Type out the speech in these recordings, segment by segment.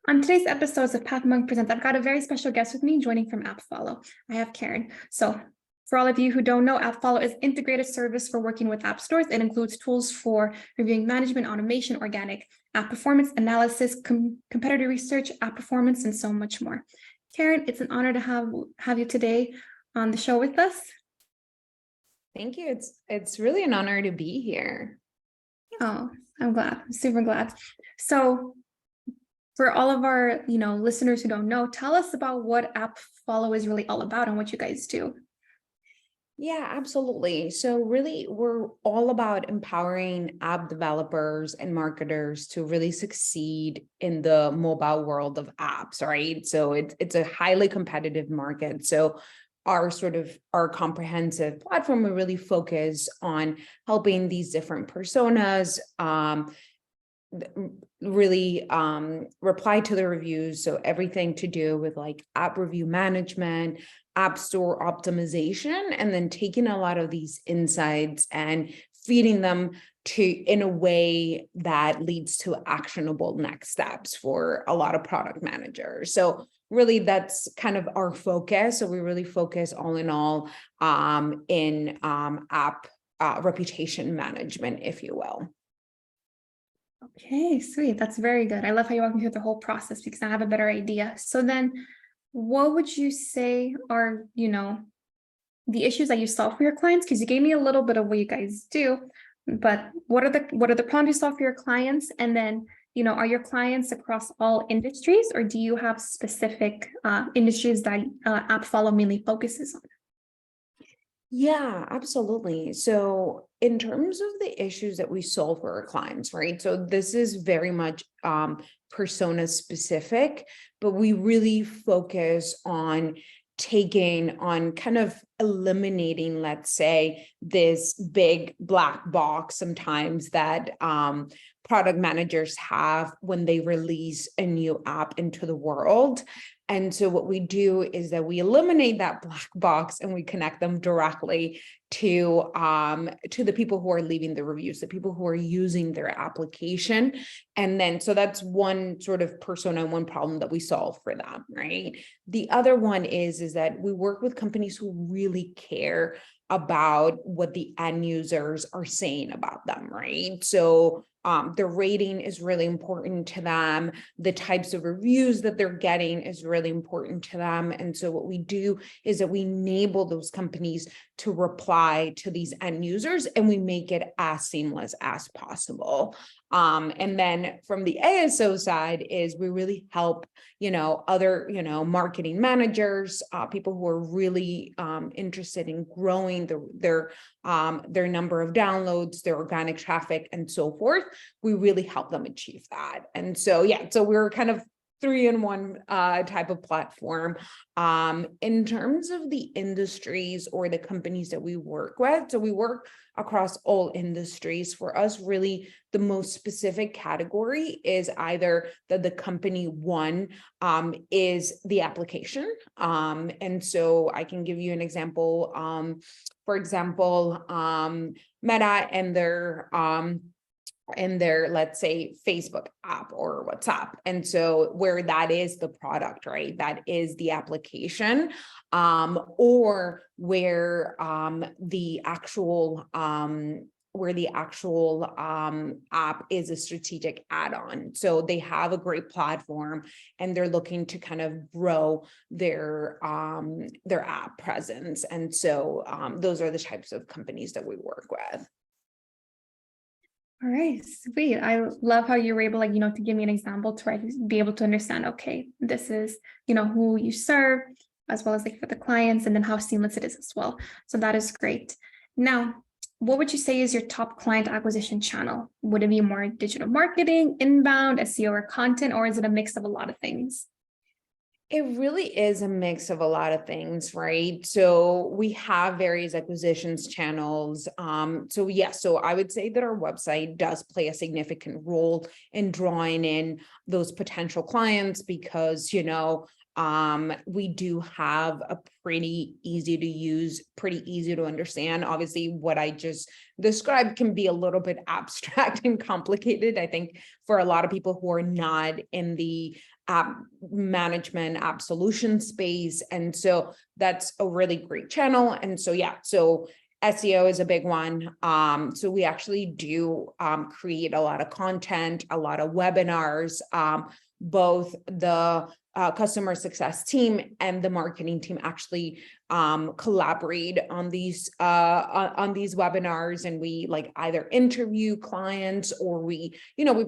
On today's episodes of Path Monk Presents, I've got a very special guest with me joining from AppFollow. I have Karen. So for all of you who don't know, AppFollow is integrated service for working with app stores. It includes tools for reviewing management, automation, organic app performance analysis, competitor research, app performance, and so much more. Karen, it's an honor to have you today on the show with us. Thank you. It's really an honor to be here. Oh, I'm glad. I'm super glad. So for all of our, listeners who don't know, tell us about what AppFollow is really all about and what you guys do. Yeah, absolutely. So really, we're all about empowering app developers and marketers to really succeed in the mobile world of apps, right? So it's a highly competitive market. So our comprehensive platform, we really focus on helping these different personas really reply to the reviews. So everything to do with like app review management, app store optimization, and then taking a lot of these insights and feeding them in a way that leads to actionable next steps for a lot of product managers. So really that's kind of our focus. So we really focus all in all in app reputation management, if you will. Okay, sweet. That's very good. I love how you walk me through the whole process because I have a better idea. So then what would you say are, the issues that you solve for your clients? Because you gave me a little bit of what you guys do, but what are the problems you solve for your clients? And then, are your clients across all industries, or do you have specific industries that AppFollow mainly focuses on? Yeah, absolutely. So in terms of the issues that we solve for our clients, right? So this is very much persona specific, but we really focus on kind of eliminating, let's say, this big black box sometimes that product managers have when they release a new app into the world. And so what we do is that we eliminate that black box and we connect them directly to the people who are leaving the reviews, the people who are using their application. And then, so that's one sort of persona, one problem that we solve for them, right? The other one is that we work with companies who really care about what the end users are saying about them, right? So the rating is really important to them. The types of reviews that they're getting is really important to them. And so what we do is that we enable those companies to reply to these end users and we make it as seamless as possible. And then from the ASO side is we really help, other, marketing managers, people who are really interested in growing their number of downloads, their organic traffic, and so forth. We really help them achieve that. And so, so we're kind of 3-in-1 type of platform. In terms of the industries or the companies that we work with, so we work across all industries. For us, really, the most specific category is either that the company one is the application. And so I can give you an example. For example, Meta and their let's say Facebook app or WhatsApp. And so where that is the product, right? That is the application, or where the actual app is a strategic add-on. So they have a great platform and they're looking to kind of grow their app presence. And so those are the types of companies that we work with. All right, sweet. I love how you were able, to give me an example to be able to understand, okay, this is, who you serve, as well as for the clients, and then how seamless it is as well. So that is great. Now, what would you say is your top client acquisition channel? Would it be more digital marketing, inbound, SEO, or content, or is it a mix of a lot of things? It really is a mix of a lot of things, right? So we have various acquisitions channels. So I would say that our website does play a significant role in drawing in those potential clients because, we do have a pretty easy to use, pretty easy to understand. Obviously, what I just described can be a little bit abstract and complicated, I think, for a lot of people who are not in the app management, app solution space. And so that's a really great channel. And so, yeah, so SEO is a big one. So we actually do create a lot of content, a lot of webinars, both the customer success team and the marketing team actually collaborate on these webinars, and we like either interview clients or we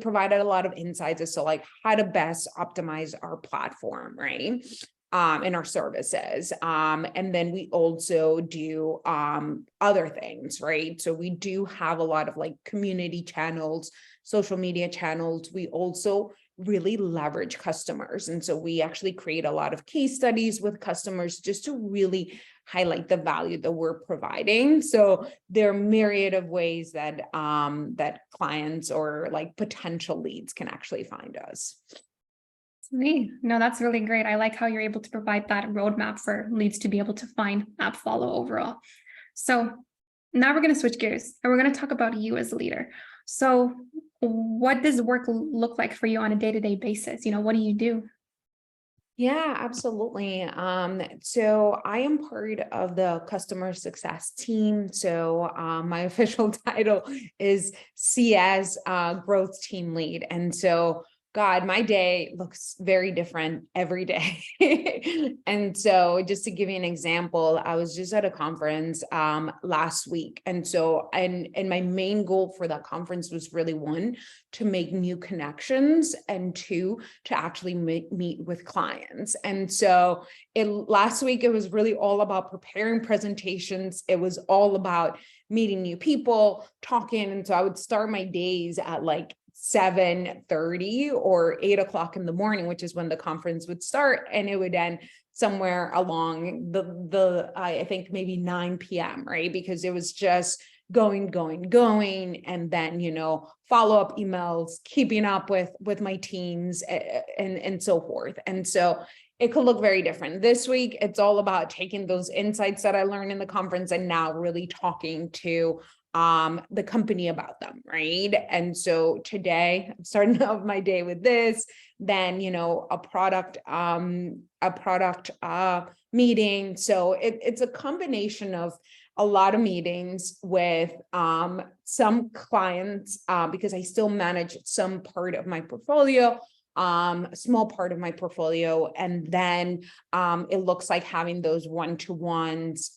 provided a lot of insights as to like how to best optimize our platform, right? In our services. And then we also do other things, right? So we do have a lot of like community channels, social media channels. We also really leverage customers. And so we actually create a lot of case studies with customers just to really highlight the value that we're providing. So there are myriad of ways that that clients or like potential leads can actually find us. Sweet. No, that's really great. I like how you're able to provide that roadmap for leads to be able to find AppFollow overall. So now we're going to switch gears and we're going to talk about you as a leader. So what does work look like for you on a day-to-day basis? What do you do? Yeah, absolutely. So I am part of the customer success team. So my official title is CS growth team lead. And so God, my day looks very different every day. And so just to give you an example, I was just at a conference last week. And so, and my main goal for that conference was really one, to make new connections, and two, to actually meet with clients. And so last week, it was really all about preparing presentations. It was all about meeting new people, talking. And so I would start my days at like 7:30 or 8 o'clock in the morning, which is when the conference would start. And it would end somewhere along I think maybe 9 p.m., right? Because it was just going. And then, follow-up emails, keeping up with my teams and so forth. And so it could look very different. This week, it's all about taking those insights that I learned in the conference and now really talking to the company about them, right? And so today I'm starting off my day with this, then a product meeting. So it's a combination of a lot of meetings with some clients because I still manage some part of my portfolio, a small part of my portfolio. And then it looks like having those one-to-ones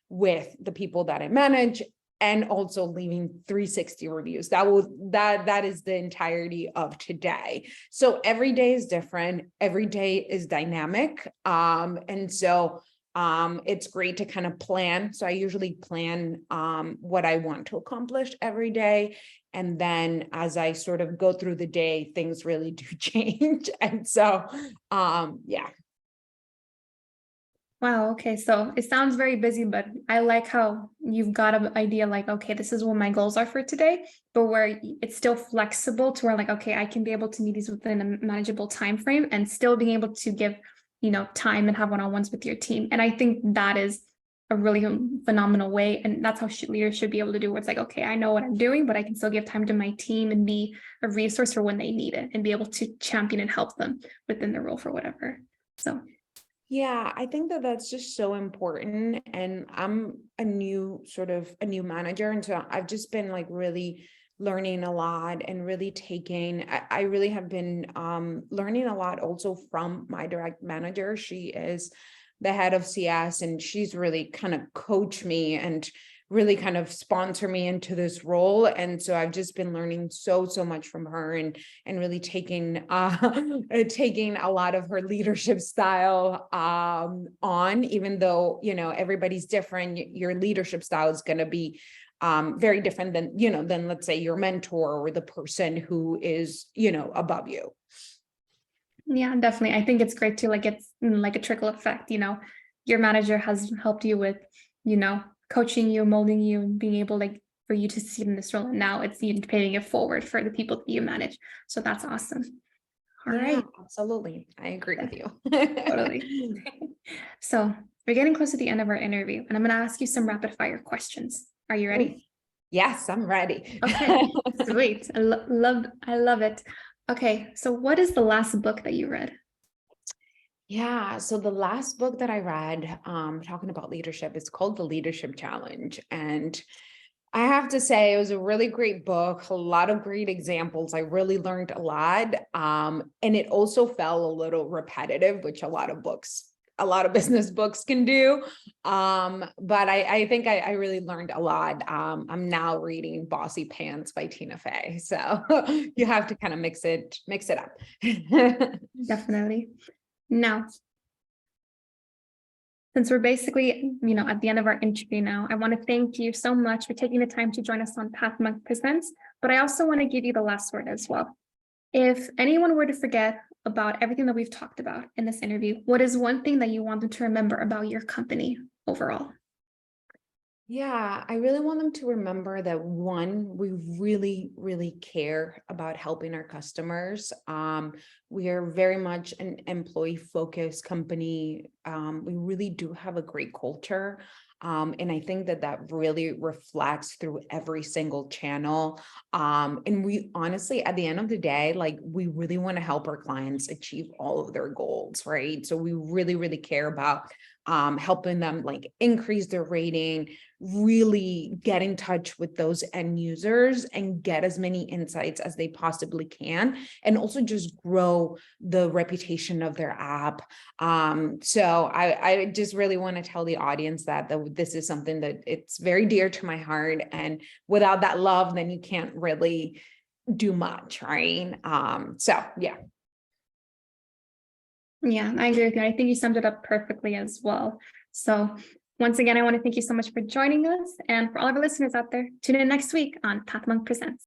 with the people that I manage, and also leaving 360 reviews. That is the entirety of today. So every day is different. Every day is dynamic. And so it's great to kind of plan. So I usually plan what I want to accomplish every day. And then as I sort of go through the day, things really do change. And so, yeah. Wow. Okay. So it sounds very busy, but I like how you've got an idea like, okay, this is what my goals are for today, but where it's still flexible to where like, okay, I can be able to meet these within a manageable time frame and still being able to give, time and have one-on-ones with your team. And I think that is a really phenomenal way. And that's how leaders should be able to do, where it's like, okay, I know what I'm doing, but I can still give time to my team and be a resource for when they need it and be able to champion and help them within the role for whatever. So yeah, I think that that's just so important. And I'm a new manager. And so I've just been like really learning a lot and really I really have been learning a lot also from my direct manager. She is the head of CS, and she's really kind of coached me and really kind of sponsor me into this role. And so I've just been learning so much from her, and really taking taking a lot of her leadership style on, even though everybody's different. Your leadership style is going to be very different than let's say your mentor or the person who is above you. yeah, definitely. I think it's great too. Like it's like a trickle effect, your manager has helped you with, coaching you, molding you, and being able like for you to see in this role. And now it's you paying it forward for the people that you manage. So that's awesome. All right. Absolutely. I agree with you. Totally. So we're getting close to the end of our interview, and I'm going to ask you some rapid fire questions. Are you ready? Yes, I'm ready. Okay, sweet. I love it. Okay, so what is the last book that you read? Yeah, so the last book that I read, talking about leadership, it's called The Leadership Challenge. And I have to say, it was a really great book, a lot of great examples. I really learned a lot. And it also felt a little repetitive, which a lot of business books can do. But I think I really learned a lot. I'm now reading Bossy Pants by Tina Fey. So you have to kind of mix it up. Definitely. Now, since we're basically, at the end of our interview now, I want to thank you so much for taking the time to join us on Pathmark Presents, but I also want to give you the last word as well. If anyone were to forget about everything that we've talked about in this interview, what is one thing that you want them to remember about your company overall? Yeah, I really want them to remember that one, we really, really care about helping our customers. We are very much an employee-focused company. We really do have a great culture. And I think that that really reflects through every single channel. And we honestly, at the end of the day, like we really want to help our clients achieve all of their goals, right? So we really, really care about helping them like increase their rating, really get in touch with those end users and get as many insights as they possibly can, and also just grow the reputation of their app. So I just really want to tell the audience that this is something that it's very dear to my heart, and without that love, then you can't really do much, right? So yeah. Yeah, I agree with you. I think you summed it up perfectly as well. So once again, I want to thank you so much for joining us. And for all of our listeners out there, tune in next week on Pathmark Presents.